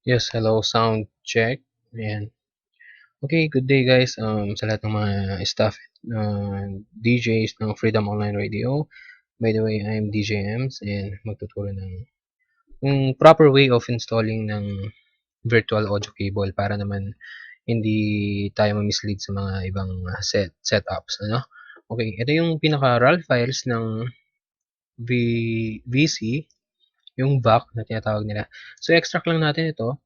Yes, hello, sound check. Ayan. Okay, good day guys. Sa lahat ng mga staff, DJs ng Freedom Online Radio. By the way, I'm DJ Ems and magtuturo ng yung proper way of installing ng virtual audio cable para naman hindi tayo ma-mislead sa mga ibang setups, ano? Okay, ito yung pinaka RAW files ng VC, yung VAC na tinatawag nila. So extract lang natin ito.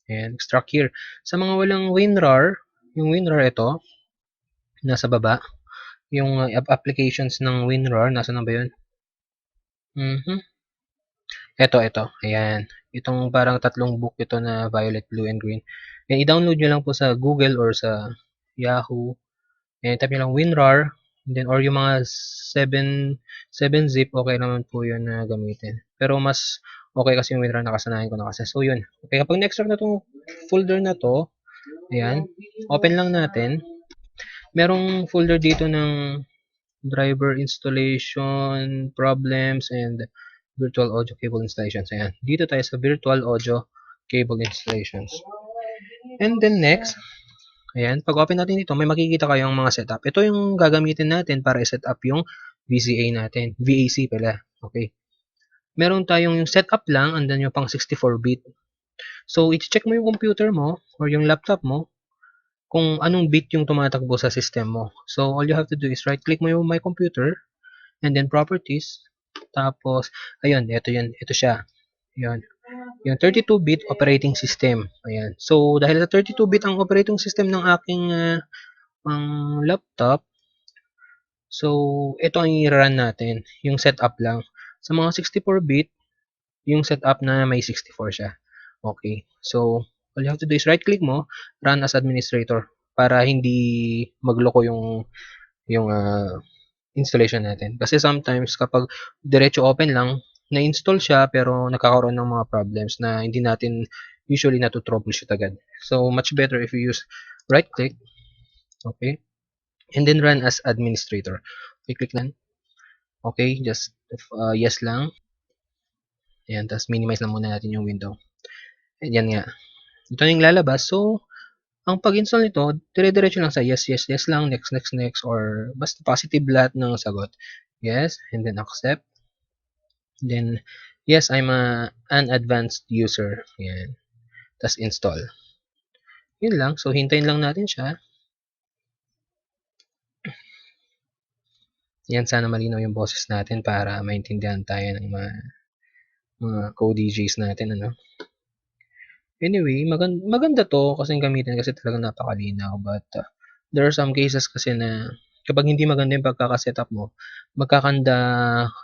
Ayan, extract here. Sa mga walang WinRAR, yung WinRAR ito, nasa baba. Yung applications ng WinRAR, nasa na ba yun? Mhm. Ito. Ayan. Itong parang tatlong book ito na violet, blue, and green. Ayan, i-download nyo lang po sa Google or sa Yahoo. Ayan, type nyo lang WinRAR. Then, or yung mga 7 zip, okay naman po yun na gamitin. Pero mas okay kasi yung WinRAR nakasanayan ko na kasi. So, yun. Okay, kapag na-extract na itong folder na to, ayan, open lang natin. Merong folder dito ng driver installation, problems, and virtual audio cable installations. Ayan. Dito tayo sa virtual audio cable installations. And then next, ayan, pag open natin dito, may makikita kayong mga setup. Ito yung gagamitin natin para i-set up yung VCA natin. VAC pala. Okay. Meron tayong yung setup lang, and then yung pang 64-bit. So, i-check mo yung computer mo or yung laptop mo kung anong bit yung tumatakbo sa system mo. So, all you have to do is right-click mo yung My Computer, and then Properties. Tapos, ayun, ito yun. Ito siya. Yun. Yung 32-bit operating system. Ayan. So, dahil sa 32-bit ang operating system ng aking laptop, so, ito ang i-run natin. Yung setup lang. Sa mga 64-bit, yung setup na may 64 siya. Okay. So, all you have to do is right-click mo, run as administrator para hindi magloko yung installation natin. Kasi sometimes kapag diretso open lang, na-install siya pero nagkakaroon ng mga problems na hindi natin usually troubleshoot agad. So, much better if you use right click, okay, and then run as administrator. Okay, click na. Okay, just yes lang. Ayan, tapos minimize lang muna natin yung window. Ayan nga. Ito yung lalabas. So, ang pag-install nito, dire-diretso lang sa yes lang, next, or basta positive lahat ng sagot. Yes, and then accept. Then, yes, I'm an advanced user. Yan. Tapos install. Yun lang. So, hintayin lang natin siya. Yan, sana malinaw yung boses natin para maintindihan tayo ng mga co-DJs natin. Ano? Anyway, maganda to kasi gamitin kasi talagang napakalinaw. But, there are some cases kasi na kapag hindi maganda yung pagkakasetup mo, magkakanda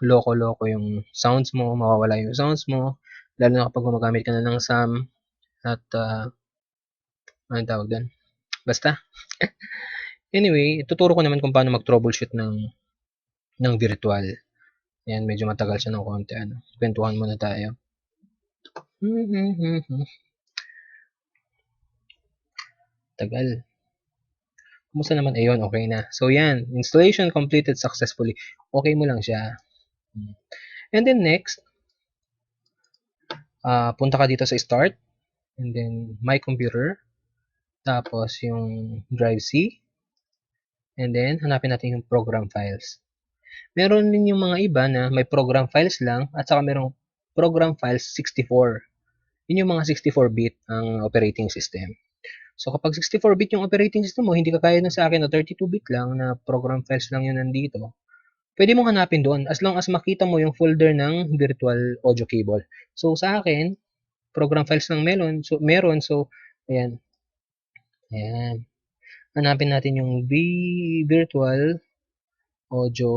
loko-loko yung sounds mo, mawawala yung sounds mo, lalo na kapag gumagamit ka na ng SAM at anong tawag doon? Basta. Anyway, tuturo ko naman kung paano mag-troubleshoot ng virtual. Ayan, medyo matagal siya ng konti. Ano. Kwentuhan muna tayo. Tagal. Kumusta naman? Ayun, okay na. So, yan. Installation completed successfully. Okay mo lang siya. And then next, punta ka dito sa Start. And then, My Computer. Tapos, yung Drive C. And then, hanapin natin yung Program Files. Meron din yung mga iba na may Program Files lang at saka merong Program Files 64. Yun yung mga 64-bit ang operating system. So, kapag 64-bit yung operating system mo, hindi ka kaya na sa akin na 32-bit lang na program files lang yun nandito, pwede mong hanapin doon as long as makita mo yung folder ng virtual audio cable. So, sa akin, program files lang meron. So, ayan. Ayan. Hanapin natin yung virtual audio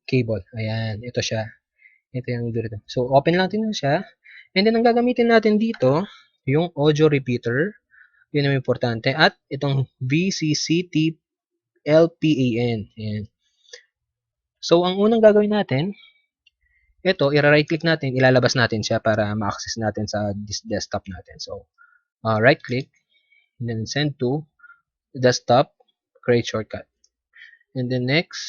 cable. Ayan. Ito siya. Ito yung virtual. So, open lang natin siya. And then, ang gagamitin natin dito, yung audio repeater. Yun ang importante. At itong VCCT LPAN. Ayan. So, ang unang gagawin natin, ito, i-right click natin, ilalabas natin siya para ma-access natin sa desktop natin. So, right click, then send to desktop, create shortcut. And then next,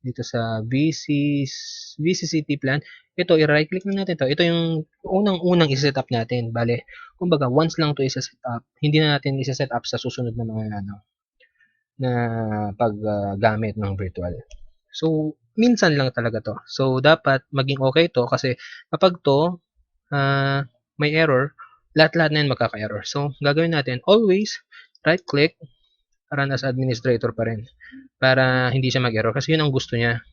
dito sa VCCT plan, ito, i-right click na natin to. Ito yung unang-unang i-set up natin. Bale, kumbaga, once lang to i-set up. Hindi na natin i-set up sa susunod na mga na paggamit ng virtual. So, minsan lang talaga to. So, dapat maging okay to kasi kapag to may error, lahat-lahat na yun magkaka-error. So, gagawin natin, always right-click, run as administrator pa rin para hindi siya mag-error kasi yun ang gusto niya.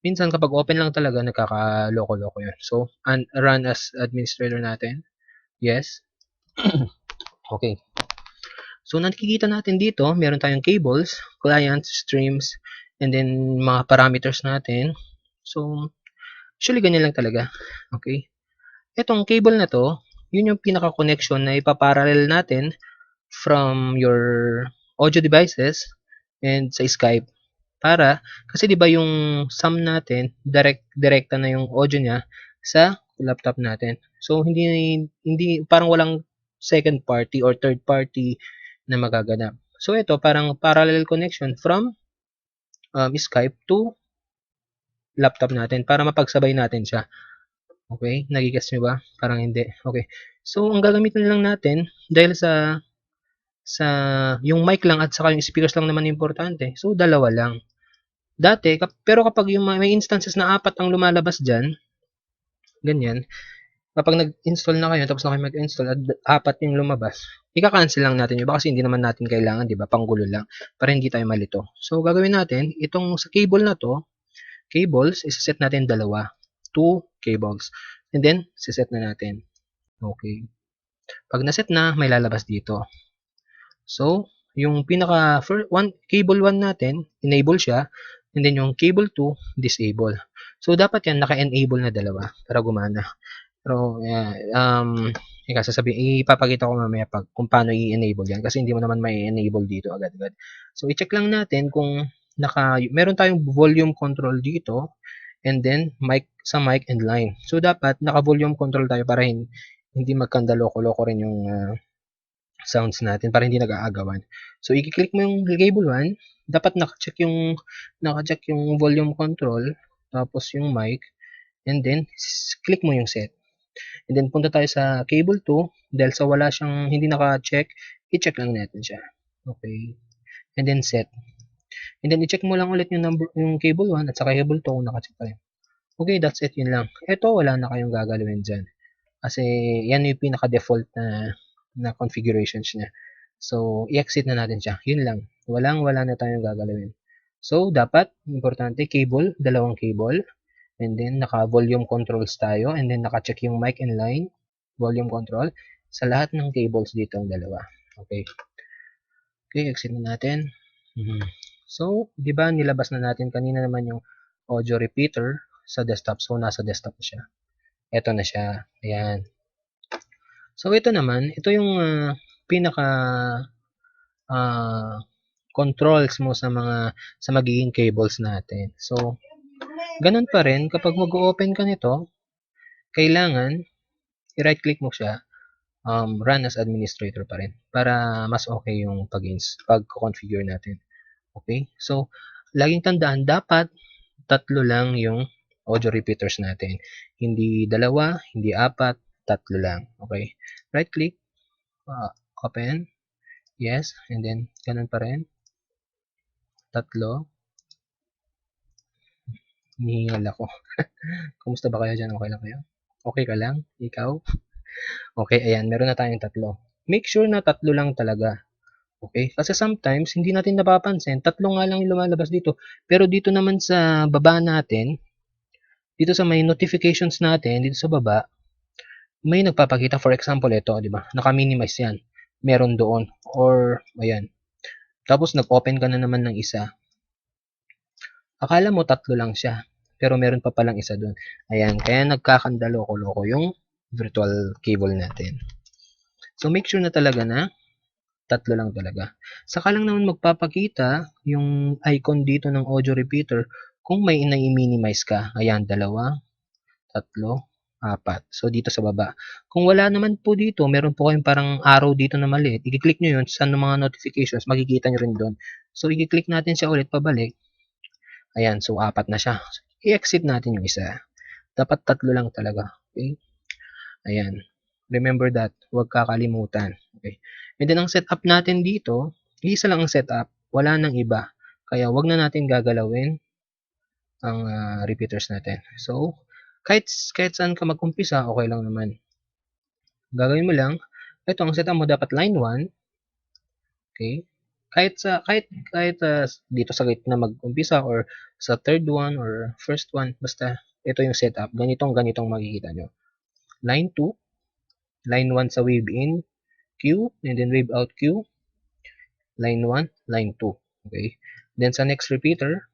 Minsan kapag open lang talaga, nagkaka-loko-loko yun. So, run as administrator natin. Yes. Okay. So, nakikita natin dito, meron tayong cables, clients, streams, and then mga parameters natin. So, usually ganyan lang talaga. Okay. Itong cable na to, yun yung pinaka-connection na ipaparallel natin from your audio devices and sa Skype. Kasi 'di ba yung SAM natin, direkta na yung audio niya sa laptop natin. So hindi parang walang second party or third party na magaganap. So ito parang parallel connection from Skype to laptop natin para mapagsabay natin siya. Okay? Nagigets nyo ba? Parang hindi. Okay. So ang gagamitin lang natin dahil sa yung mic lang at saka yung speakers lang naman importante. So dalawa lang. Dati, pero kapag yung may instances na 4 ang lumalabas dyan, ganyan, kapag nag-install na kayo, tapos na kayo mag-install at 4 yung lumabas, ika-cancel lang natin yun. Kasi hindi naman natin kailangan, di ba? Panggulo lang. Para hindi tayo malito. So, gagawin natin, itong sa cable na to, cables, isa-set natin dalawa. 2 cables. And then, siset na natin. Okay. Pag naset na, may lalabas dito. So, yung pinaka cable 1 natin, enable siya. And then yung cable 2, disable. So, dapat yan naka-enable na dalawa para gumana. Pero, ipapakita ko mamaya kung paano i-enable yan kasi hindi mo naman may enable dito agad-agad. So, i-check lang natin kung meron tayong volume control dito and then sa mic and line. So, dapat naka-volume control tayo para hindi magkandaloko-loko rin yung sounds natin para hindi nag-aagawan. So, i-click mo yung cable 1, dapat naka-check yung volume control, tapos yung mic, and then click mo yung set. And then punta tayo sa cable 2, dahil sa wala siyang hindi naka-check, i-check lang natin siya. Okay. And then set. And then i-check mo lang ulit yung cable 1 at saka cable 2 kung naka-check pa rin. Okay, that's it, yun lang. Ito, wala na kayong gagalawin dyan. Kasi yan yung pinaka-default na configurations niya. So, i-exit na natin siya. Yun lang. Wala na tayong gagalawin. So, dapat, importante, cable, dalawang cable. And then, naka-volume controls tayo. And then, naka-check yung mic and line, volume control, sa lahat ng cables dito ang dalawa. Okay. Okay, exit na natin. So, di ba nilabas na natin kanina naman yung audio repeater sa desktop. So, nasa desktop na siya. Ito na siya. Ayan. So, ito naman, ito yung pinaka controls mo sa magiging cables natin. So, ganun pa rin, kapag mag-open ka nito, kailangan i-right click mo siya, run as administrator pa rin para mas okay yung pag-configure natin. Okay? So, laging tandaan, dapat 3 lang yung audio repeaters natin. Hindi 2, hindi 4, 3 lang. Okay? Right click, open, yes, and then ganun pa rin. 3. Hinihingal ako. Kumusta ba kayo dyan? Okay lang kayo? Okay ka lang? Ikaw? Okay, ayan. Meron na tayong 3. Make sure na 3 lang talaga. Okay? Kasi sometimes, hindi natin napapansin. 3 nga lang yung lumalabas dito. Pero dito naman sa baba natin, dito sa may notifications natin, dito sa baba, may nagpapakita. For example, ito, di ba? Naka-minimize yan. Meron doon. Or, ayan. Tapos, nag-open ka na naman ng isa. Akala mo 3 lang siya. Pero meron pa palang isa doon. Ayan. Kaya nagkakandaloko-loko yung virtual cable natin. So, make sure na talaga na 3 lang talaga. Saka lang naman magpapakita yung icon dito ng audio repeater kung may i-minimize ka. Ayan, 2, 3, 4. So, dito sa baba. Kung wala naman po dito, meron po kayong parang arrow dito na maliit. I-click nyo yun sa mga notifications. Makikita nyo rin doon. So, i-click natin siya ulit pabalik. Ayan, so 4 na siya. I-exit natin yung isa. Dapat 3 lang talaga. Okay? Ayan. Remember that. Huwag kakalimutan. Okay? And then, ang setup natin dito, isa lang ang setup. Wala nang iba. Kaya, wag na natin gagalawin ang repeaters natin. So, kahit saan ka mag-umpisa, okay lang naman. Gagawin mo lang, ito, ang setup mo dapat line 1. Okay? Kahit dito sa gitna mag-umpisa or sa third one or first one, basta ito yung setup. Ganitong makikita nyo. Line 2, line 1 sa wave in, Q, and then wave out Q, line 1, line 2. Okay? Then sa next repeater,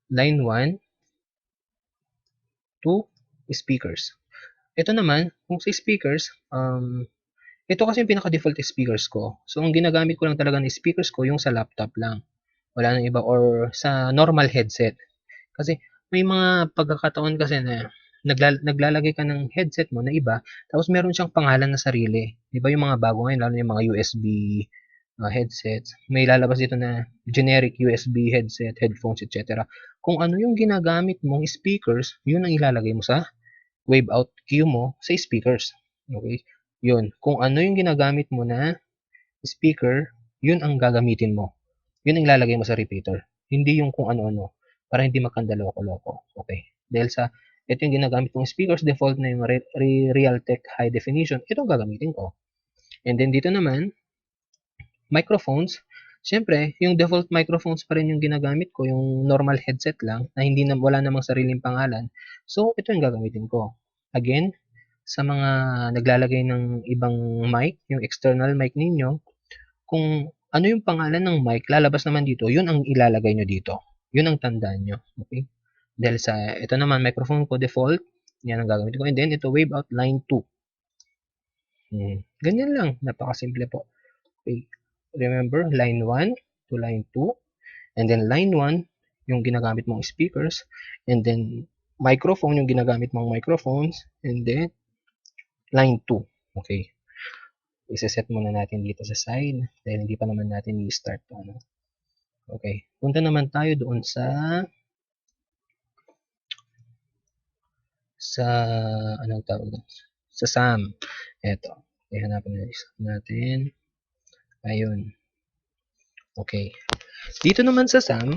line 1, 2, speakers. Ito naman, kung sa speakers, ito kasi yung pinaka-default speakers ko. So, ang ginagamit ko lang talaga ng speakers ko, yung sa laptop lang. Wala nang iba or sa normal headset. Kasi may mga pagkakataon kasi na naglalagay ka ng headset mo na iba, tapos meron siyang pangalan na sarili. Di ba yung mga bago ngayon, lalo yung mga USB headsets, may lalabas dito na generic USB headset, headphones, etc. Kung ano yung ginagamit mong speakers, yun ang ilalagay mo sa wave out cue mo sa speakers. Okay? Yun. Kung ano yung ginagamit mo na speaker, yun ang gagamitin mo. Yun ang ilalagay mo sa repeater. Hindi yung kung ano-ano. Para hindi magkandaloko-loko. Okay. Dahil sa, ito yung ginagamit kong speakers, default na yung Realtek High Definition. Ito ang gagamitin ko. And then dito naman, microphones. Siyempre, yung default microphones pa rin yung ginagamit ko, yung normal headset lang, na wala namang sariling pangalan. So, ito yung gagamitin ko. Again, sa mga naglalagay ng ibang mic, yung external mic ninyo, kung ano yung pangalan ng mic, lalabas naman dito, yun ang ilalagay nyo dito. Yun ang tandaan nyo. Okay? Dahil sa, ito naman, microphone ko, default, yan ang gagamitin ko. And then, ito, wave out line 2. Ganyan lang. Napakasimple po. Okay. Remember, line 1 to line 2. And then, line 1, yung ginagamit mong speakers. And then, microphone, yung ginagamit mong microphones. And then, line 2. Okay. Isa-set muna natin dito sa side dahil hindi pa naman natin i-start to, ano. Okay. Punta naman tayo doon sa anong tawag doon? Sa SAM. Eto. Okay, hanapin natin. Ayun. Okay. Dito naman sa SAM,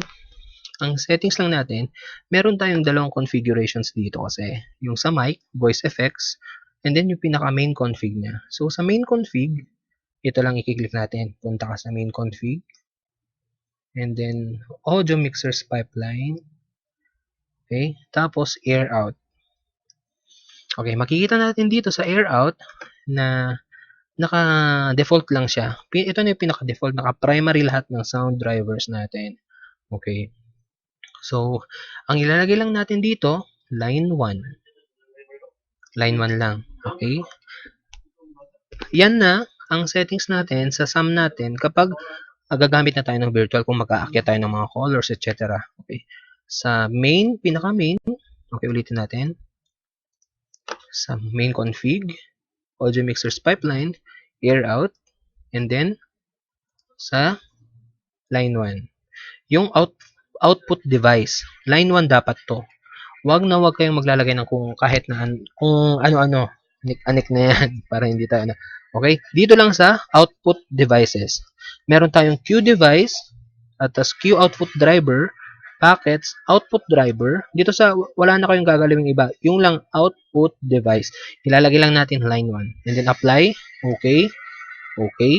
ang settings lang natin, meron tayong dalawang configurations dito kasi. Yung sa mic, voice effects, and then yung pinaka main config niya. So, sa main config, ito lang i-click natin. Punta ka sa main config. And then, audio mixers pipeline. Okay. Tapos, air out. Okay. Makikita natin dito sa air out na naka-default lang siya. Ito na yung pinaka-default. Naka-primary lahat ng sound drivers natin. Okay. So, ang ilalagay lang natin dito, line 1. Line 1 lang. Okay. Yan na ang settings natin sa SAM natin kapag gagamit na tayo ng virtual kung mag-aakyat tayo ng mga colors, etc. Okay. Sa main, pinaka-main, okay, ulitin natin. Sa main config, audio mixers pipeline, air out, and then sa line 1. Yung output device, line 1 dapat to. Wag na wag kayong maglalagay ng kung kahit na kung ano-ano, anik na yan para hindi tayo na. Okay? Dito lang sa output devices. Meron tayong Q device at tas Q output driver, packets, output driver. Dito sa wala na kayong gagalawing iba. Yung lang output device. Ilalagay lang natin line 1. And then apply. Okay. Okay.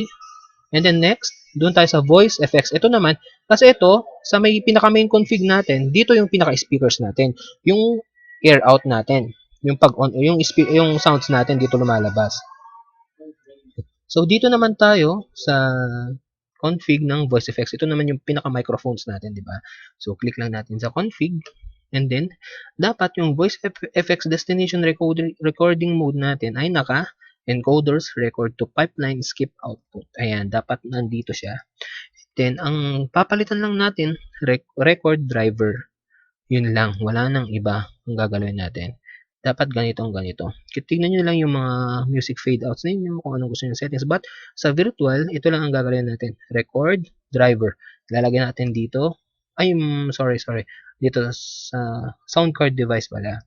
And then next, doon tayo sa voice effects. Ito naman, kasi ito, sa may pinaka-main config natin, dito yung pinaka-speakers natin. Yung air out natin. Yung pag-on, yung sounds natin dito lumalabas. So, dito naman tayo sa config ng voice effects. Ito naman yung pinaka-microphones natin, di ba? So, click lang natin sa config. And then, dapat yung voice effects destination recording mode natin ay encoders record to pipeline skip output. Ayan, dapat nandito siya. Then, ang papalitan lang natin, record driver. Yun lang, wala nang iba ang gagawin natin. Dapat ganito ang ganito. Tignan nyo lang yung mga music fade outs ninyo, kung anong gusto nyo settings. But, sa virtual, ito lang ang gagawin natin. Record driver. Lalagyan natin dito. Ay, sorry. Dito sa sound card device pala.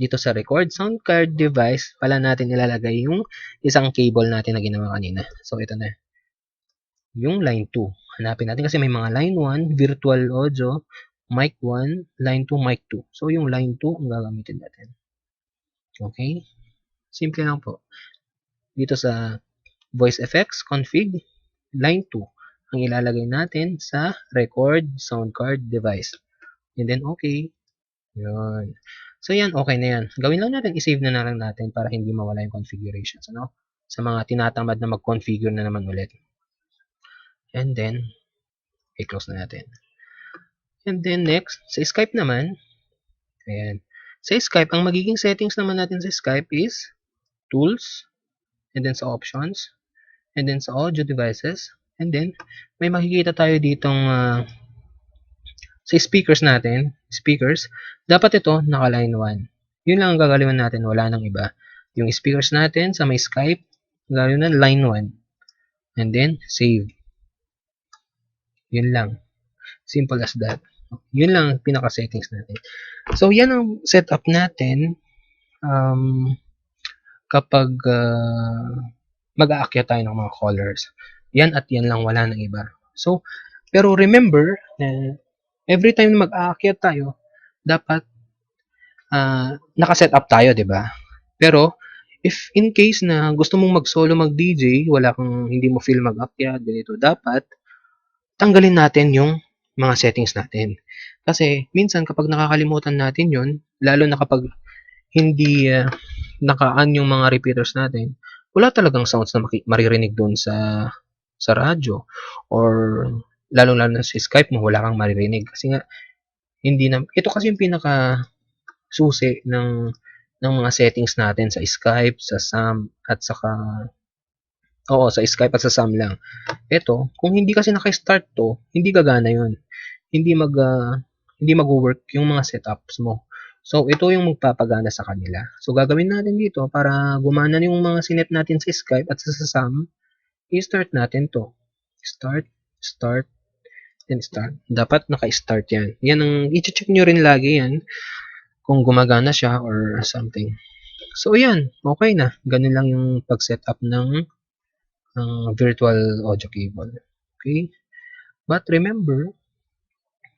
dito sa record sound card device, pala natin ilalagay yung isang cable natin na ginawa kanina. So, ito na. Yung line 2. Hanapin natin kasi may mga line 1, virtual audio, mic 1, line 2, mic 2. So, yung line 2 ang gagamitin natin. Okay? Simple lang po. Dito sa voice effects config, line 2 ang ilalagay natin sa record sound card device. And then, okay. Yun. So, yan. Okay na yan. Gawin lang natin. I-save na lang natin para hindi mawala yung configurations. Ano? Sa mga tinatamad na mag-configure na naman ulit. And then, i-close na natin. And then, next, sa Skype naman, ayan. Sa Skype, ang magiging settings naman natin sa Skype is tools, and then sa options, and then sa audio devices, and then, may makikita tayo ditong sa speakers natin, dapat ito naka-line 1. Yun lang ang gagawin natin, wala nang iba. Yung speakers natin sa may Skype, gagawin na line 1. And then, save. Yun lang. Simple as that. Yun lang ang pinaka-settings natin. So, yan ang setup natin kapag mag-aakyat tayo ng mga callers. Yan at yan lang, wala nang iba. So, pero remember, every time na mag-aakyat tayo, dapat naka-set up tayo, 'di ba? Pero if in case na gusto mong mag-solo mag-DJ, hindi mo feel mag-akyat, ganito, dapat tanggalin natin yung mga settings natin. Kasi minsan kapag nakakalimutan natin 'yon, lalo na kapag hindi naka-on yung mga repeaters natin, wala talagang sounds na maririnig doon sa radyo, or lalo-lalo na sa Skype mo, wala kang maririnig kasi nga ito kasi yung pinaka susi ng mga settings natin sa Skype, sa SAM, at saka sa Skype at sa SAM lang. Ito, kung hindi kasi naka-start to, hindi gagana 'yun. Hindi mag-work yung mga setups mo. So, ito yung magpapagana sa kanila. So, gagawin natin dito para gumana yung mga sinet natin sa Skype at sa SAM, i-start natin to. Start, then start. Dapat naka-start yan. Yan ang i-check nyo rin lagi yan kung gumagana siya or something. So, yan. Okay na. Ganun lang yung pag-setup ng virtual audio cable. Okay? But remember,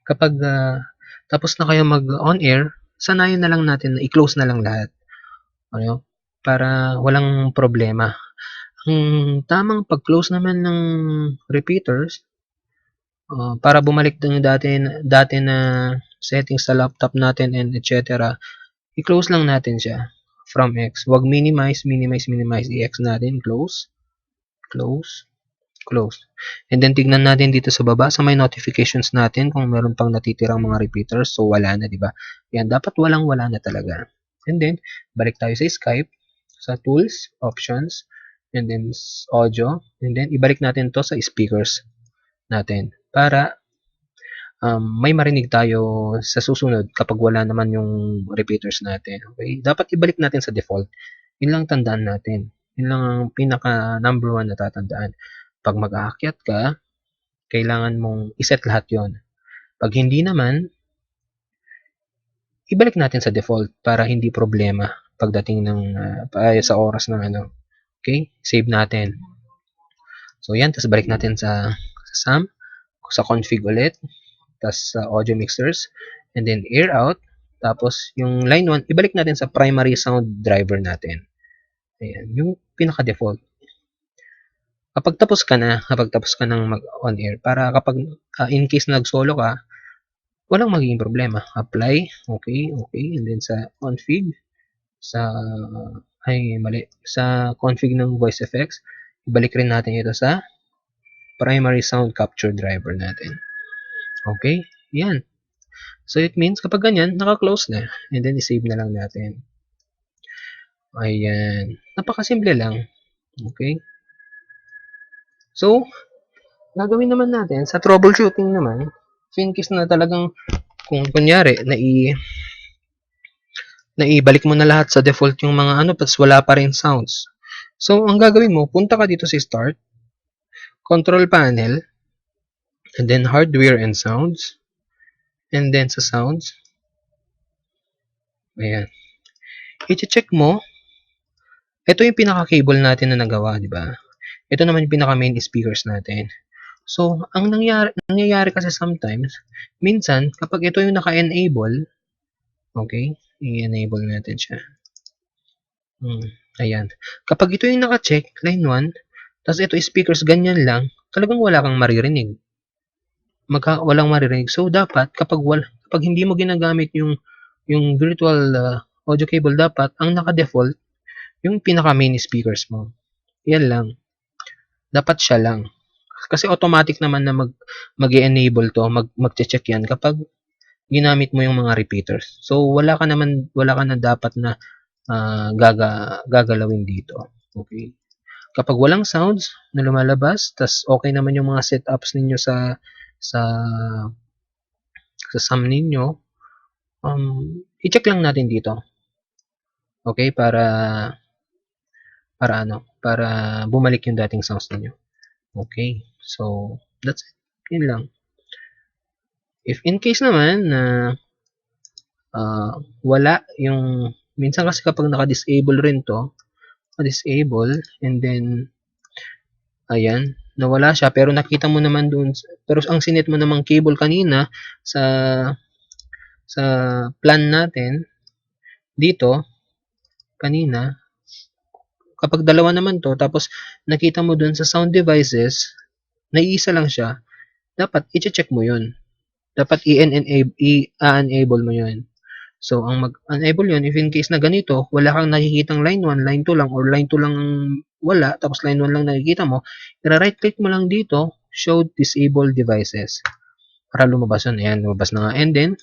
kapag tapos na kayo mag-on air, sanayin na lang natin na i-close na lang lahat. Ano? Para walang problema. Ang tamang pag-close naman ng repeaters, para bumalik din yung dati na settings sa laptop natin and etc. I-close lang natin siya from X. Huwag minimize, i-X natin, close, close. And then tignan natin dito sa baba sa may notifications natin kung meron pang natitirang mga repeaters. So wala na, di ba? Yan, dapat wala na talaga. And then balik tayo sa Skype, sa tools, options, and then audio, and then ibalik natin to sa speakers natin para may marinig tayo sa susunod kapag wala naman yung repeaters natin. Okay? Dapat ibalik natin sa default. Yun lang tandaan natin. Yun lang ang pinaka number 1 na tatandaan. Pag mag-aakyat ka, kailangan mong iset lahat yon. Pag hindi naman, ibalik natin sa default para hindi problema pagdating ng sa oras ng ano. Okay? Save natin. So yan, tapos balik natin sa SAM, sa config ulit, tapos sa audio mixers, and then air out, tapos yung line 1, ibalik natin sa primary sound driver natin. Ayan, yung pinaka-default. Kapag tapos ka ng mag-on air, para kapag in case nag-solo ka, walang magiging problema. Apply, okay, and then sa config, sa config ng voice effects, ibalik rin natin ito sa primary sound capture driver natin. Okay? Yan. So, it means kapag ganyan, naka-close na. And then, i-save na lang natin. Ayan. Napakasimple lang. Okay? So, gagawin naman natin, sa troubleshooting naman, in case na talagang, kung kunyari, naibalik mo na lahat sa default yung mga tapos wala pa rin sounds. So, ang gagawin mo, punta ka dito sa Start, Control Panel, and then Hardware and Sounds, and then sa Sounds, ayan. I-check mo, ito yung pinaka-cable natin na nagawa, di ba? Ito naman yung pinaka-main speakers natin. So, ang nangyayari kasi sometimes, minsan, kapag ito yung naka-enable, okay, i-enable natin siya. Ayan. Kapag ito yung naka-check, line 1, tapos ito speakers, ganyan lang, talagang wala kang maririnig. Walang maririnig. So, dapat, kapag hindi mo ginagamit yung virtual audio cable, dapat, ang naka-default, yung pinaka-main speakers mo. Yan lang. Dapat siya lang. Kasi automatic naman na mag-enable to, mag-check yan kapag ginamit mo yung mga repeaters. So, wala ka na dapat na gagalawin dito. Okay? Kapag walang sounds na lumalabas, tas okay naman yung mga setups ninyo sa sum ninyo, i-check lang natin dito. Okay? Para bumalik yung dating sounds ninyo. Okay? So, that's it. Yun lang. If in case naman na wala yung, minsan kasi kapag naka-disable rin to, disable and then ayan, nawala siya pero nakita mo naman doon, pero ang sinet mo namang cable kanina sa plan natin dito kanina, kapag dalawa naman to tapos nakita mo doon sa sound devices naiisa lang siya, dapat i-check mo yun, dapat i-enable mo yun. So, ang mag-enable yun, if in case na ganito, wala kang nakikitang line 1, line 2 lang, or line 2 lang wala, tapos line 1 lang nakikita mo, i-right click mo lang dito, show disabled devices. Para lumabas yun. Ayan, lumabas na nga. And then,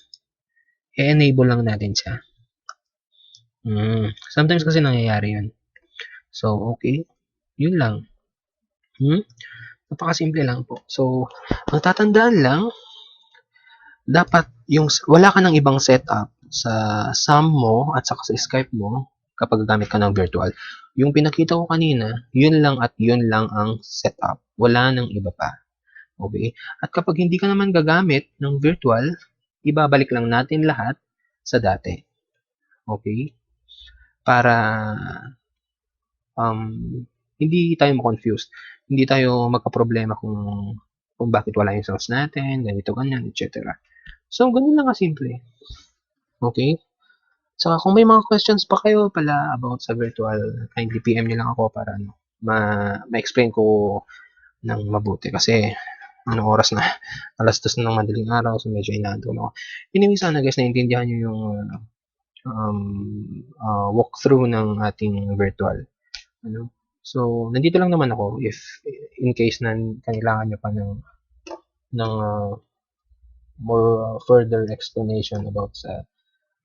i-enable lang natin siya. Sometimes kasi nangyayari yun. So, okay. Yun lang. Napakasimple lang po. So, ang tatandaan lang, dapat yung wala ka ng ibang setup sa SAM mo at saka sa Skype mo kapag gamit ka ng virtual. Yung pinakita ko kanina, yun lang at yun lang ang setup. Wala nang iba pa. Okay? At kapag hindi ka naman gagamit ng virtual, ibabalik lang natin lahat sa dati. Okay? Para hindi tayo ma-confuse. Hindi tayo magka-problema kung bakit wala yung sounds natin, ganito, ganyan, etc. So, ganun lang kasimple. Okay? Saka kung may mga questions pa kayo pala about sa virtual, kindly PM nyo lang ako para ma-explain ko ng mabuti. Kasi, anong oras na? Alas 2 na ng madaling araw, so medyo inaantok na ako. Anyway, sana guys, naintindihan nyo yung walkthrough ng ating virtual. So, nandito lang naman ako if in case na kailangan nyo pa ng more further explanation about sa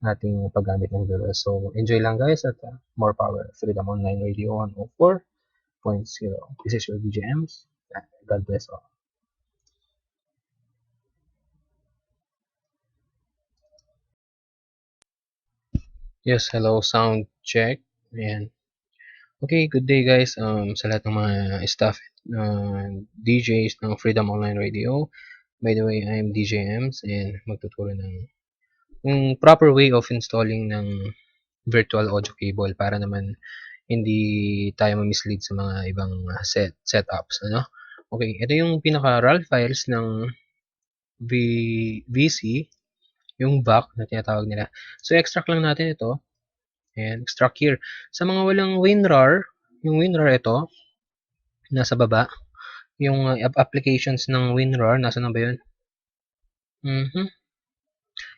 ating paggamit ng virtual. So, enjoy lang guys at more power. Freedom Online Radio 104.0. This is your DJ Ems. God bless all. Yes, hello, sound check. Ayan. Okay, good day guys. Sa lahat ng mga staff, DJs ng Freedom Online Radio. By the way, I'm DJ Ems and magtuturo ng proper way of installing ng virtual audio cable para naman hindi tayo ma-mislead sa mga ibang setups, ano? Okay, ito yung pinaka RAW files ng VC, yung back na tinatawag nila. So, extract lang natin ito. Ayan, extract here. Sa mga walang WinRAR, yung WinRAR ito, nasa baba. Yung applications ng WinRAR, nasa na ba yun?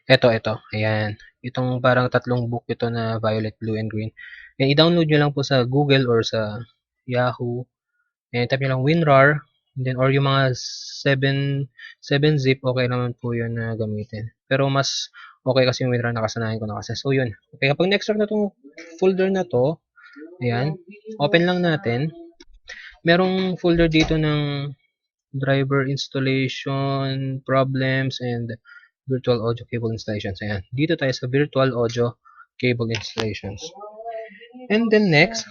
Ito. Ayan. Itong parang tatlong book ito na violet, blue, and green. Ayan, i-download nyo lang po sa Google or sa Yahoo. Ayan, type nyo lang WinRAR. And then, or yung mga 7-zip, okay naman po yun na gamitin. Pero mas okay kasi yung WinRAR, nakasanayan ko na kasi. So, yun. Okay, kapag na-extract na itong folder na to, ayan, open lang natin. Merong folder dito ng driver installation, problems, and virtual audio cable installations. Ayan. Dito tayo sa virtual audio cable installations. And then next,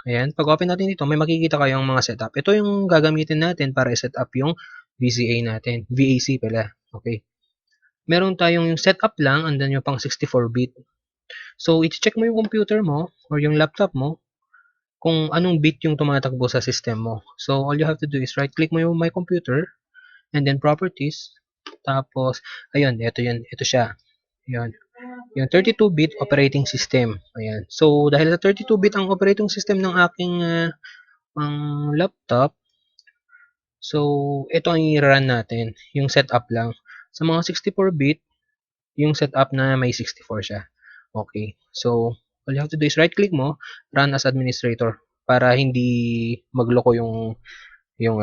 ayan, pag open natin dito, may makikita kayong mga setup. Ito yung gagamitin natin para i-set up yung VCA natin. VAC pala. Okay. Meron tayong yung setup lang, and then yung pang 64-bit. So, i-check mo yung computer mo or yung laptop mo kung anong bit yung tumatakbo sa system mo. So, all you have to do is right-click mo yung My Computer and then Properties. Tapos, ayun, ito yun. Ito siya. Ayun. Yung 32-bit operating system. Ayan. So, dahil sa 32-bit ang operating system ng aking laptop, so, ito ang i-run natin. Yung setup lang. Sa mga 64-bit, yung setup na may 64 siya. Okay. So, all you have to do is right-click mo, run as administrator para hindi magloko yung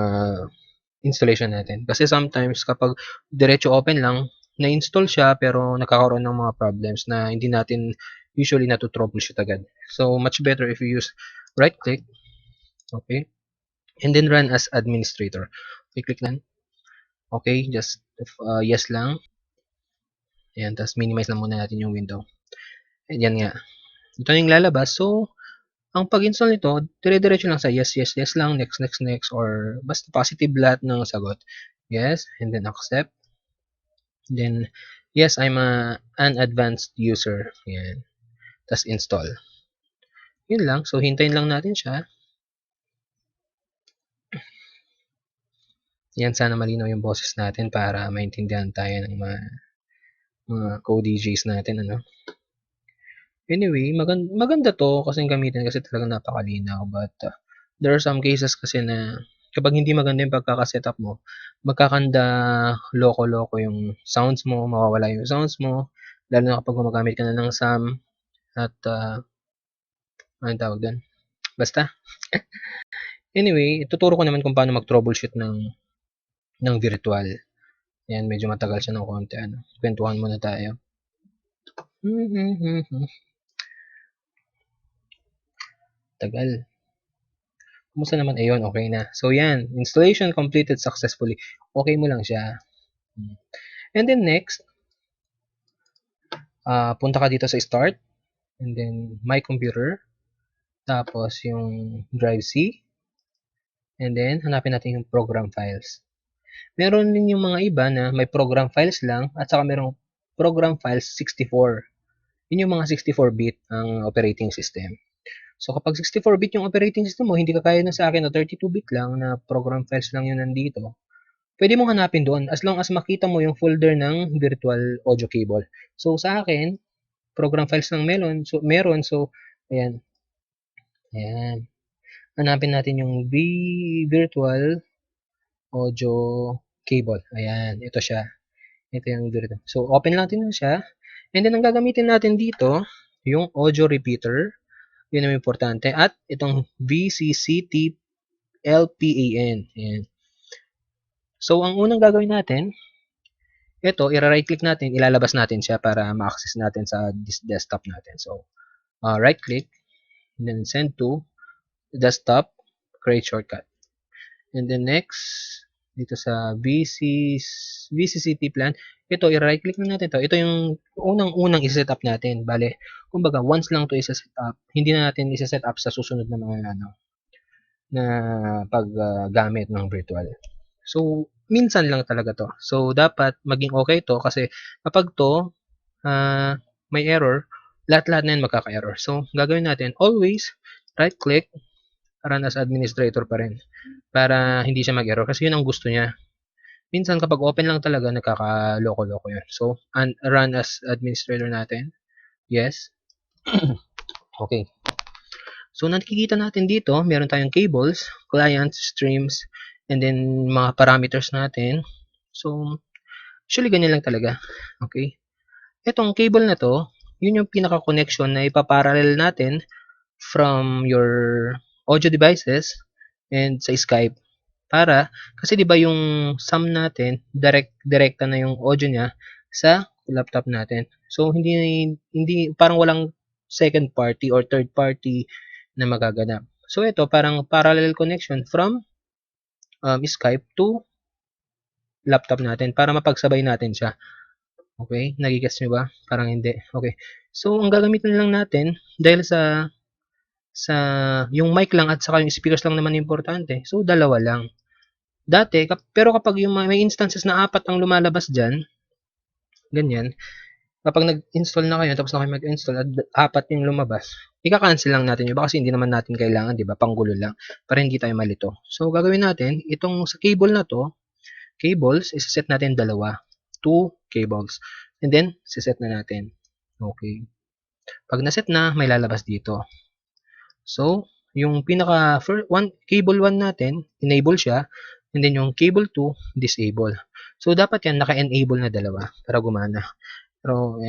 installation natin. Kasi sometimes kapag diretso open lang, na-install siya pero nagkakaroon ng mga problems na hindi natin usually troubleshoot agad. So, much better if you use right-click, okay, and then run as administrator. Okay, click lang. Okay, just yes lang. Ayan, tapos minimize lang muna natin yung window. Ayan nga. Ito na yung lalabas. So, ang pag-install nito, dire-diretso lang sa yes, yes, yes lang, next, next, next, or basta positive lahat ng sagot. Yes, and then accept. Then, yes, I'm an advanced user. Yan. Tapos install. Yun lang. So, hintayin lang natin siya. Yan, sana malinaw yung boses natin para maintindihan tayo ng mga co-DJs natin, ano. Anyway, maganda to kasi gamitin kasi talagang napakalinaw. But, there are some cases kasi na kapag hindi maganda yung pagkakasetup mo, magkakanda loko-loko yung sounds mo, mawawala yung sounds mo, lalo na kapag gumagamit ka na ng SAM at anong tawag doon? Basta. Anyway, ituturo ko naman kung paano mag-troubleshoot ng virtual. Yan, medyo matagal siya ng konti. Ano. Kwentuhan muna tayo. Tagal. Kumusta naman? Ayun, okay na. So, yan. Installation completed successfully. Okay mo lang siya. And then next, punta ka dito sa Start. And then, My Computer. Tapos, yung Drive C. And then, hanapin natin yung Program Files. Meron din yung mga iba na may Program Files lang at saka merong Program Files 64. Yun yung mga 64-bit ang operating system. So, kapag 64-bit yung operating system mo, hindi ka kaya na sa akin na 32-bit lang na program files lang yun nandito, pwede mong hanapin doon as long as makita mo yung folder ng virtual audio cable. So, sa akin, program files lang meron. So, ayan. Ayan. Hanapin natin yung virtual audio cable. Ayan. Ito siya. Ito yung virtual. So, open natin siya. And then, ang gagamitin natin dito, yung audio repeater. Yun ang importante. At itong VCCT LPAN. Ayan. So, ang unang gagawin natin, ito, i-right click natin, ilalabas natin siya para ma-access natin sa desktop natin. So, right click, and then send to desktop, create shortcut. And then next, dito sa VCCT plan, ito, i-right click na natin to. Ito yung unang i-set up natin. Bale, kumbaga, once lang to i-set up, hindi na natin i-set up sa susunod na mga na paggamit ng virtual. So, minsan lang talaga to. So, dapat maging okay to kasi kapag to may error, lahat-lahat na yan magkaka-error. So, gagawin natin, always right-click, run as administrator pa rin para hindi siya mag-error kasi yun ang gusto niya. Minsan kapag open lang talaga, nagkaka-loko-loko yun. So, run as administrator natin. Yes. Okay. So, nakikita natin dito, meron tayong cables, clients, streams, and then mga parameters natin. So, usually ganyan lang talaga. Okay. Itong cable na to, yun yung pinaka-connection na ipaparallel natin from your audio devices and sa Skype. Kasi di ba yung SAM natin, direkta na yung audio niya sa laptop natin. So, hindi parang walang second party or third party na magaganap. So, ito parang parallel connection from Skype to laptop natin para mapagsabay natin siya. Okay? Nagigets nyo ba? Parang hindi. Okay. So, ang gagamitin lang natin, dahil sa yung mic lang at saka yung speakers lang naman importante. So, dalawa lang. Pero kapag yung may instances na 4 ang lumalabas dyan, ganyan, Kapag nag-install na kayo, tapos na kayo mag-install at 4 yung lumabas, ika-cancel lang natin yun. Kasi hindi naman natin kailangan, di ba? Panggulo lang. Para hindi tayo malito. So, gagawin natin, itong sa cable na to, cables, isa-set natin dalawa. 2 cables. And then, siset na natin. Okay. Pag naset na, may lalabas dito. So, yung pinaka cable 1 natin, enable siya. And then yung cable 2, disable. So, dapat yan naka-enable na dalawa para gumana. Pero,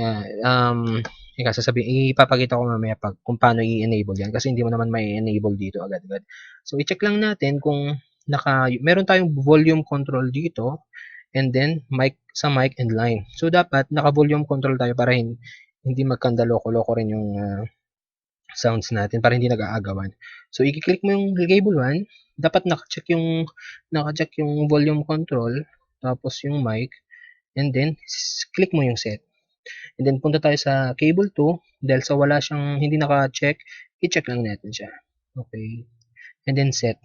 ipapakita ko mamaya kung paano i-enable yan. Kasi hindi mo naman may enable dito agad-agad. So, i-check lang natin kung meron tayong volume control dito. And then, sa mic and line. So, dapat naka-volume control tayo para hindi magkandaloko-loko rin yung sounds natin para hindi nag-aagawan. So, i-click mo yung cable 1, dapat naka-check yung volume control, tapos yung mic, and then click mo yung set. And then punta tayo sa cable 2, dahil sa wala siyang hindi naka-check, i-check lang natin siya. Okay. And then set.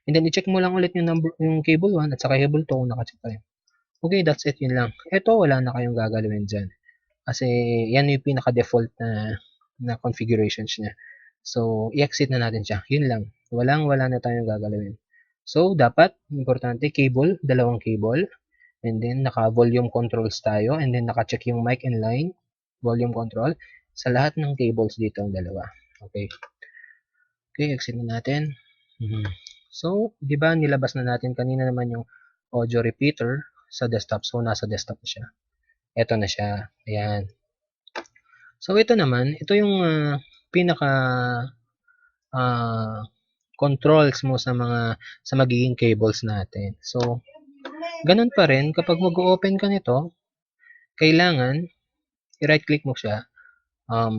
And then i-check mo lang ulit yung cable 1 at saka cable 2 kung naka-check pa rin. Okay, that's it, yun lang. Ito, wala na kayong gagalawin dyan. Kasi yan yung pinaka-default na configurations niya. So, i-exit na natin siya. Yun lang. Wala na tayong gagalawin. So, dapat, importante, cable, dalawang cable. And then, naka-volume controls tayo. And then, naka-check yung mic and line, volume control, sa lahat ng cables dito ang dalawa. Okay. Okay, exit na natin. So, di ba nilabas na natin kanina naman yung audio repeater sa desktop. So, nasa desktop na siya. Ito na siya. Ayan. So, ito naman, ito yung pinaka controls mo sa magiging cables natin. So, ganun pa rin, kapag mag-open ka nito, kailangan i-right click mo siya,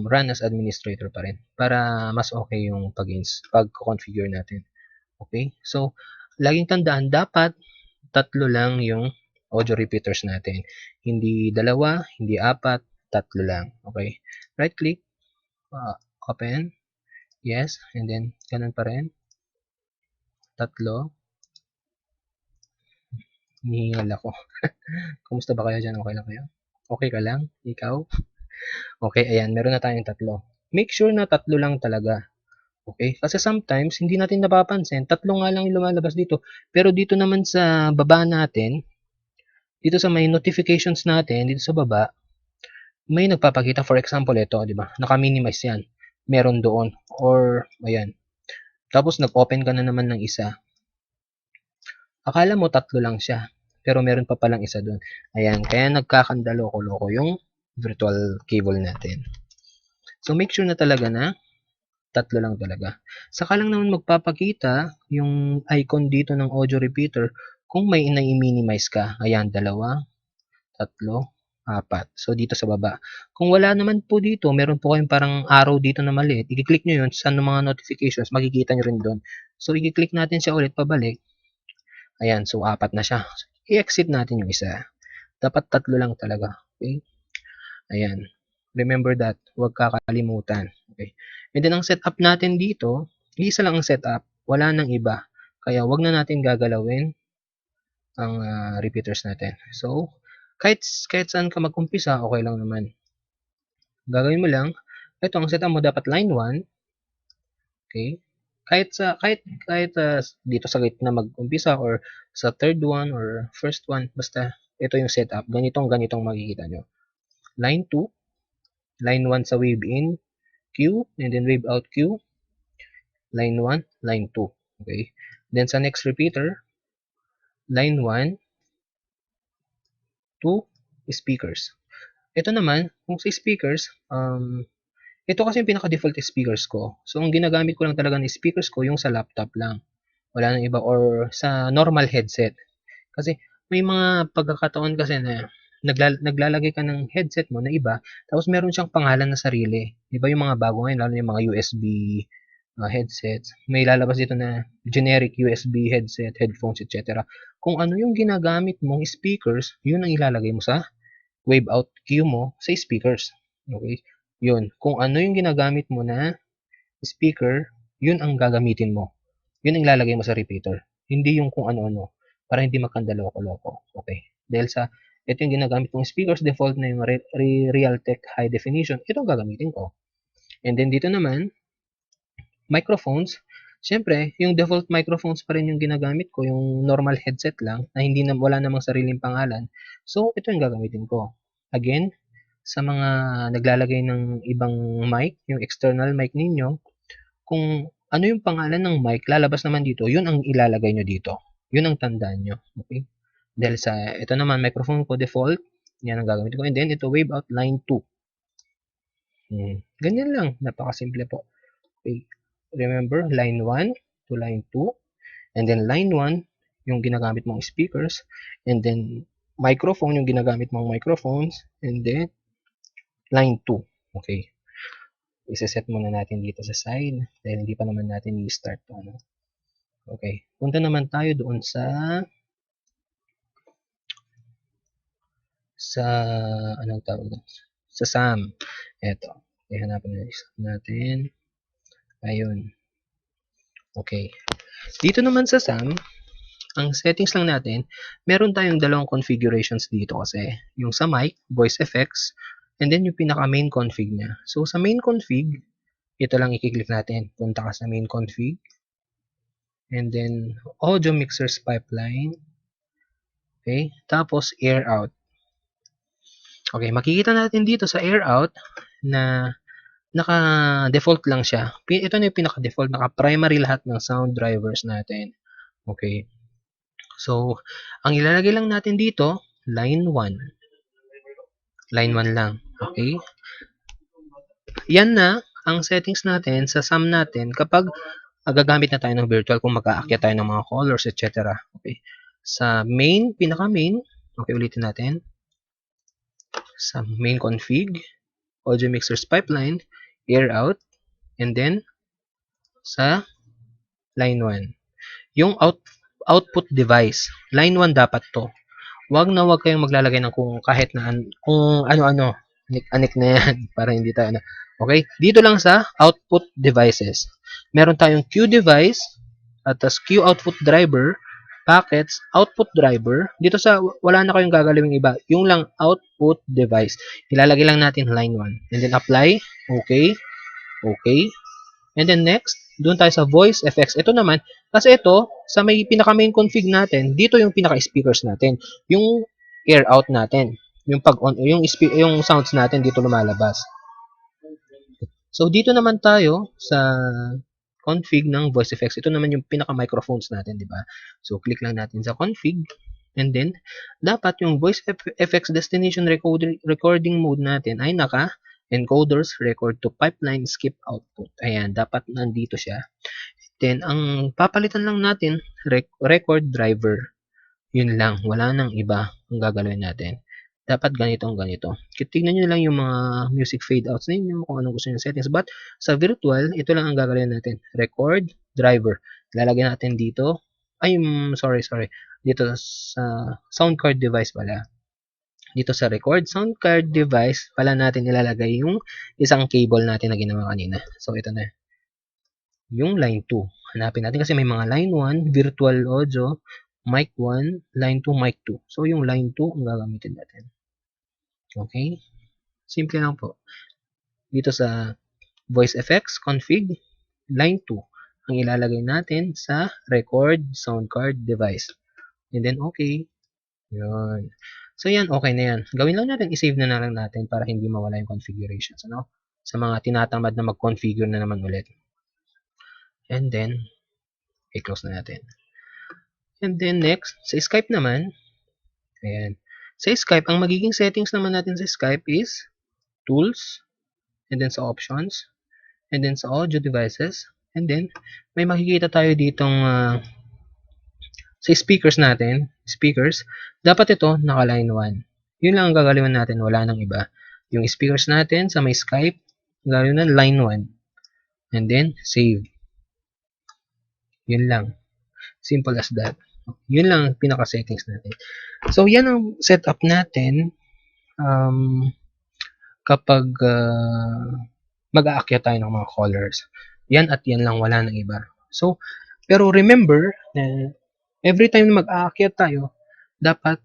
run as administrator pa rin para mas okay yung pag-configure natin. Okay? So, laging tandaan, dapat 3 lang yung audio repeaters natin. Hindi 2, hindi 4, 3 lang. Okay? Right click, open, yes, and then ganun pa rin. 3. Hinihingal ako. Kumusta ba kayo dyan? Okay lang kayo? Okay ka lang? Ikaw? Okay, ayan. Meron na tayong 3. Make sure na 3 lang talaga. Okay? Kasi sometimes, hindi natin napapansin, 3 nga lang yung lumalabas dito. Pero dito naman sa baba natin, dito sa may notifications natin, dito sa baba, may nagpapakita. For example, ito, di ba? Naka-minimize yan. Meron doon. Or, ayan. Tapos, nag-open ka na naman ng isa. Akala mo 3 lang siya. Pero meron pa palang isa doon. Ayan. Kaya nagkakandaloko-loko yung virtual cable natin. So, make sure na talaga na 3 lang talaga. Saka lang naman magpapakita yung icon dito ng audio repeater kung may i-minimize ka. Ayan, 2, 3, 4. So, dito sa baba. Kung wala naman po dito, meron po kayong parang arrow dito na maliit. I-click nyo yun sa mga notifications. Makikita nyo rin doon. So, i-click natin siya ulit pabalik. Ayan, so 4 na siya. So, i-exit natin yung isa. Dapat 3 lang talaga. Okay? Ayan. Remember that. Huwag kakalimutan. Okay? And then, ang setup natin dito, isa lang ang setup. Wala nang iba. Kaya, wag na natin gagalawin ang repeaters natin. So, kahit saan ka mag-umpisa, okay lang naman. Gagawin mo lang, ito, ang setup mo dapat line 1. Okay? Kahit dito sa gitna mag-umpisa or sa third one or first one, basta ito yung setup. Ganitong makikita nyo. Line 2, line 1 sa wave in, Q, and then wave out Q, line 1, line 2. Okay? Then sa next repeater, line 1, 2, speakers. Ito naman, kung sa speakers, ito kasi yung pinaka-default speakers ko. So, ang ginagamit ko lang talaga ng speakers ko, yung sa laptop lang. Wala nang iba or sa normal headset. Kasi may mga pagkakataon kasi na naglalagay ka ng headset mo na iba, tapos meron siyang pangalan na sarili. Di ba yung mga bago ngayon, lalo yung mga USB headsets, may lalabas dito na generic USB headset, headphones, etc. Kung ano yung ginagamit mong speakers, yun ang ilalagay mo sa wave out cue mo sa speakers. Okay? Yun. Kung ano yung ginagamit mo na speaker, yun ang gagamitin mo. Yun ang ilalagay mo sa repeater. Hindi yung kung ano-ano. Para hindi magkandaloko-loko. Okay. Dahil sa ito yung ginagamit kong speakers, default na yung Realtek High Definition, ito ang gagamitin ko. And then dito naman, microphones, syempre, yung default microphones pa rin yung ginagamit ko, yung normal headset lang, na hindi na, wala namang sariling pangalan. So, ito yung gagamitin ko. Again, sa mga naglalagay ng ibang mic, yung external mic ninyo, kung ano yung pangalan ng mic, lalabas naman dito, yun ang ilalagay nyo dito. Yun ang tandaan nyo. Okay? Dahil sa, ito naman, microphone ko default, yan ang gagamitin ko. And then, ito wave out line 2. Ganyan lang, napakasimple po. Okay. Remember, line 1 to line 2. And then line 1, yung ginagamit mong speakers. And then microphone, yung ginagamit mong microphones. And then line 2. Okay. Isa-set muna natin dito sa side. Dahil hindi pa naman natin i-start to. Ano? Okay. Punta naman tayo doon sa anong tawag doon? Sa SAM. Eto. Okay, hanapin natin. Ayun. Okay. Dito naman sa SAM, ang settings lang natin, meron tayong dalawang configurations dito kasi. Yung sa mic, voice effects, and then yung pinaka main config niya. So sa main config, ito lang i-click natin. Punta ka sa main config. And then audio mixers pipeline. Okay? Tapos air out. Okay, makikita natin dito sa air out na naka-default lang siya. Ito na yung pinaka-default, naka-primary lahat ng sound drivers natin. Okay. So, ang ilalagay lang natin dito, line 1. Line 1 lang. Okay. Yan na ang settings natin sa SAM natin kapag gagamit na tayo ng virtual, kung mag-aakyat tayo ng mga colors, etc. Okay. Sa main, pinaka-main, okay, ulitin natin. Sa main config, audio mixers pipeline, air out, and then sa line 1. Yung output device, line 1 dapat to. Wag na wag kayong maglalagay ng kung kahit na kung ano-ano, anik na yan para hindi tayo na. Okay? Dito lang sa output devices. Meron tayong Q device at tas Q output driver, packets, output driver. Dito sa wala na kayong gagalawing iba. Yung lang output device. Ilalagay lang natin line 1. And then apply. Okay. Okay. And then next, doon tayo sa voice effects. Ito naman, kasi ito, sa may pinaka-main config natin, dito yung pinaka-speakers natin. Yung air out natin. Yung pag-on, yung sounds natin dito lumalabas. So, dito naman tayo sa config ng voice effects. Ito naman yung pinaka-microphones natin, di ba? So, click lang natin sa config. And then, dapat yung voice effects destination recording mode natin ay encoders, record to pipeline, skip output. Ayan, dapat nandito siya. Then, ang papalitan lang natin, record driver. Yun lang, wala nang iba ang gagalawin natin. Dapat ganito. Tignan nyo lang yung mga music fade outs ninyo, kung anong gusto nyo settings. But, sa virtual, ito lang ang gagalawin natin. Record driver. Lalagyan natin dito. Ay, sorry. Dito sa sound card device pala. Dito sa record sound card device, pala natin ilalagay yung isang cable natin na ginawa kanina. So, ito na. Yung line 2. Hanapin natin kasi may mga line 1, virtual audio, mic 1, line 2, mic 2. So, yung line 2 ang gagamitin natin. Okay? Simple lang po. Dito sa voice effects, config, line 2 ang ilalagay natin sa record sound card device. And then, okay. Yun. So, yan, okay na yan. Gawin lang natin, i-save na lang natin para hindi mawala yung configurations. Ano? Sa mga tinatamad na mag-configure na naman ulit. And then, i-close na natin. And then, next, sa Skype naman, ayan. Sa Skype, ang magiging settings naman natin sa Skype is tools, and then sa options, and then sa audio devices, and then, may makikita tayo ditong sa speakers natin, dapat ito naka-line 1. Yun lang ang gagalawin natin, wala nang iba. Yung speakers natin sa may Skype, gagawin na line 1. And then, save. Yun lang. Simple as that. Yun lang ang pinaka-settings natin. So, yan ang setup natin kapag mag-aakyat tayo ng mga colors. Yan at yan lang, wala nang iba. So, pero remember na every time na mag-aakyat tayo, dapat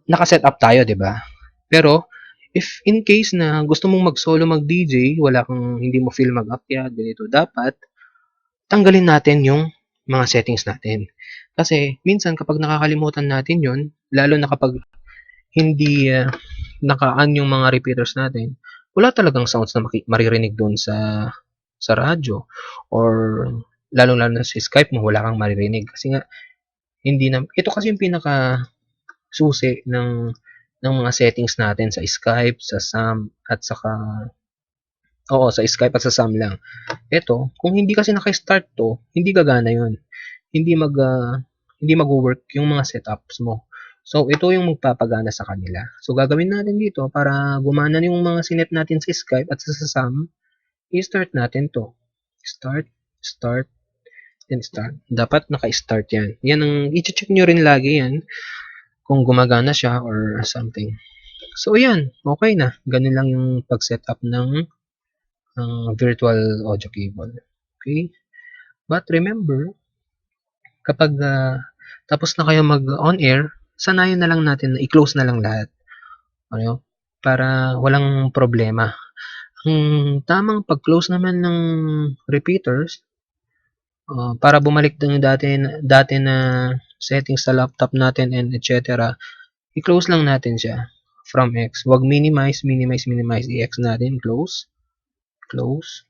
naka-set up tayo, 'di ba? Pero if in case na gusto mong mag-solo mag-DJ, wala kang hindi mo feel mag-akyat, ganito, dapat tanggalin natin yung mga settings natin. Kasi minsan kapag nakakalimutan natin 'yon, lalo na kapag hindi naka-on yung mga repeaters natin, wala talagang sounds na maririnig doon sa radyo, or lalong-lalo na sa Skype mo wala kang maririnig kasi nga hindi na ito kasi yung pinaka susi ng mga settings natin sa Skype, sa SAM, at saka sa Skype at sa SAM lang. Ito, kung hindi kasi naka-start 'to, hindi gagana 'yun. Hindi hindi magwo-work yung mga setups mo. So, ito yung magpapagana sa kanila. So, gagawin natin dito para gumana yung mga sinet natin sa Skype at sa SAM, i-start natin 'to. Start, start, and start. Dapat naka-start 'yan. Yan ang i-check nyo rin lagi 'yan kung gumagana siya or something. So, ayan. Okay na. Ganun lang yung pag-setup ng virtual audio cable. Okay? But remember, kapag tapos na kayo mag-on air, sanayin na lang natin na i-close na lang lahat. Ano? Para walang problema. Ang tamang pag-close naman ng repeaters, para bumalik din dati na settings sa laptop natin and etc. I-close lang natin siya from X. Huwag minimize, i-X natin, close, close,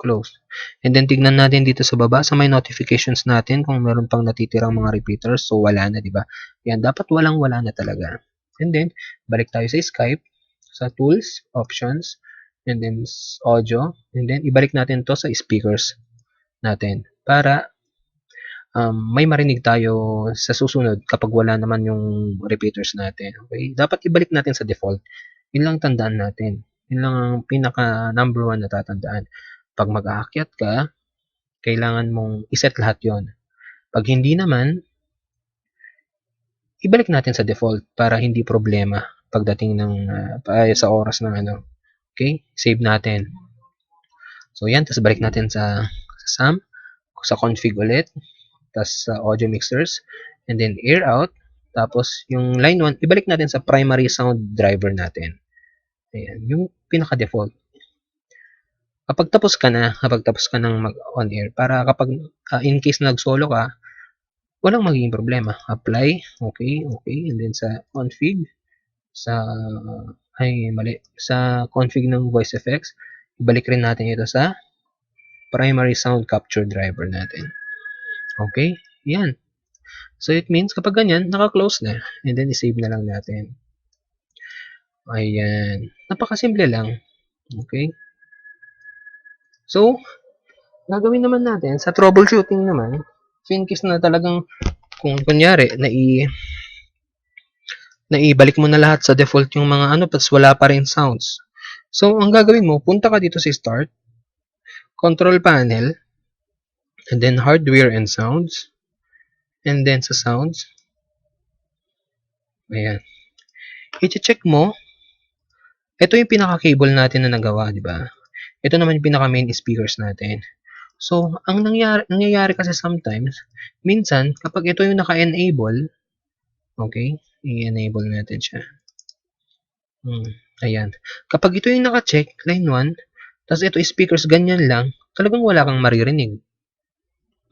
close. And then tignan natin dito sa baba sa may notifications natin kung meron pang natitirang mga repeaters. So wala na, di ba? Yan, dapat wala na talaga. And then balik tayo sa Skype, sa tools, options, and then audio, and then ibalik natin to sa speakers natin para may marinig tayo sa susunod kapag wala naman yung repeaters natin. Okay? Dapat ibalik natin sa default. Yun lang tandaan natin. Yun lang ang pinaka number 1 na tatandaan. Pag mag-aakyat ka, kailangan mong iset lahat yon. Pag hindi naman, ibalik natin sa default para hindi problema pagdating ng sa oras ng ano. Okay? Save natin. So yan, tapos balik natin sa SAM, sa config ulit, tapos sa audio mixers, and then air out, tapos yung line 1, ibalik natin sa primary sound driver natin. Ayan, yung pinaka-default. Kapag tapos ka ng mag-on air, para kapag in case na nag-solo ka, walang magiging problema. Apply, okay, and then sa config, sa config ng voice effects, ibalik rin natin ito sa primary sound capture driver natin. Okay, yan. So it means kapag ganyan, naka-close na, and then i-save na lang natin. Ayan, napakasimple lang. Okay. So, gagawin naman natin sa troubleshooting naman, in case na talagang kung kunyari naibalik mo na lahat sa default yung mga tapos wala pa rin sounds. So, ang gagawin mo, punta ka dito sa start, control panel, and then hardware and sounds, and then sa sounds, ayan. I-check mo, ito yung pinaka-cable natin na nagawa, di ba? Ito naman yung pinaka-main speakers natin. So, ang nangyayari kasi sometimes, minsan, kapag ito yung naka-enable, okay, i-enable natin siya. Ayan. Kapag ito yung naka-check, line 1, tapos ito speakers, ganyan lang, talagang wala kang maririnig.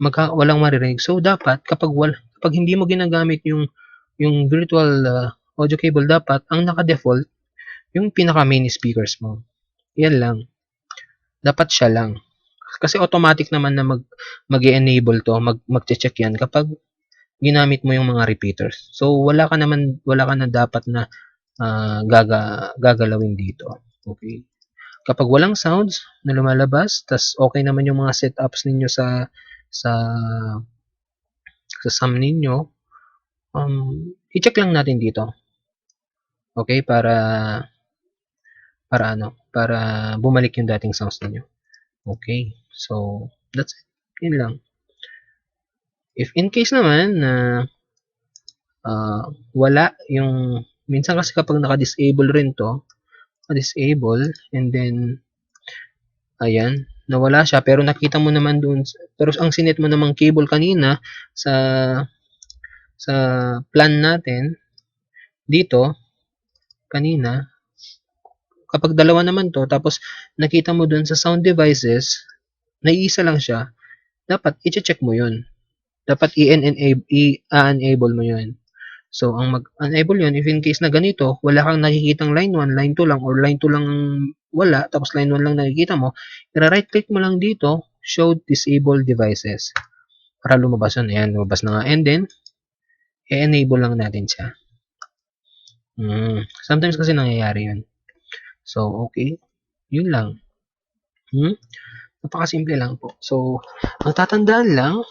Walang maririnig. So, dapat, kapag hindi mo ginagamit yung virtual audio cable, dapat, ang naka-default, yung pinaka-main speakers mo. Yan lang. Dapat siya lang. Kasi automatic naman na mag-enable to, mag-check yan kapag ginamit mo yung mga repeaters. So, wala ka na dapat na gagalawin dito. Okay? Kapag walang sounds na lumalabas, tas okay naman yung mga setups ninyo sa SAM ninyo, i-check lang natin dito. Okay? Para bumalik yung dating sounds ninyo. Okay? So, that's it. Yun lang. If in case naman na wala yung, minsan kasi kapag naka-disable rin to, disable, and then ayan, nawala siya, pero nakita mo naman doon, pero ang sinet mo namang cable kanina sa plan natin, dito, kanina, kapag dalawa naman to, tapos nakita mo dun sa sound devices, naiisa lang siya, dapat i-check mo yun. Dapat i-enable mo yun. So, ang mag-enable yun, if in case na ganito, wala kang nakikitang line 1, line 2 lang, or line 2 lang wala, tapos line 1 lang nakikita mo, i-right click mo lang dito, show disable devices. Para lumabas yun. Ayan, lumabas na nga. And then, i-enable lang natin siya. Sometimes kasi nangyayari yun. So, okay. Yun lang. Napakasimple lang po. So, ang tatandaan lang,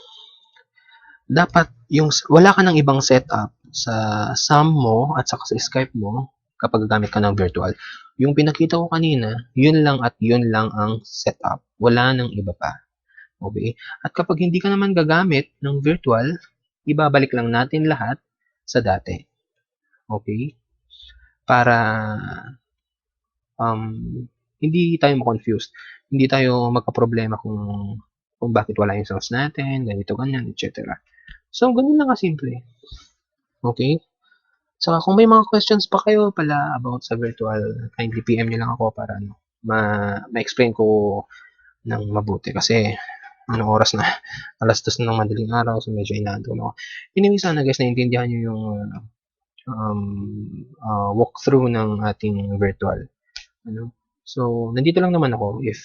dapat yung wala ka ng ibang setup sa SAM mo at saka sa Skype mo kapag gagamit ka ng virtual. Yung pinakita ko kanina, yun lang at yun lang ang setup. Wala nang iba pa. Okay? At kapag hindi ka naman gagamit ng virtual, ibabalik lang natin lahat sa dati. Okay? Para hindi tayo ma-confused. Hindi tayo magka-problema kung bakit wala yung source natin, ganito, ganyan, etc. So, ganun lang kasimple. Okay? Saka kung may mga questions pa kayo pala about sa virtual, kindly PM nyo lang ako para ma-explain ko ng mabuti. Kasi, anong oras na? Alas 2 na ng madaling araw, so medyo inaantok na ako. Anyway, sana guys, naiintindihan nyo yung walkthrough ng ating virtual. Ano? So, nandito lang naman ako if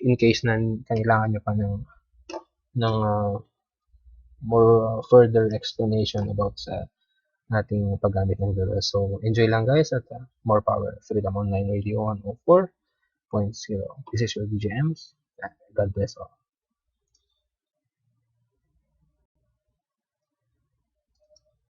in case na kailangan nyo pa ng more further explanation about sa ating paggamit ng virtual. So, enjoy lang guys at more power. Freedom Online Radio 104.0. This is your DJMs. God bless all.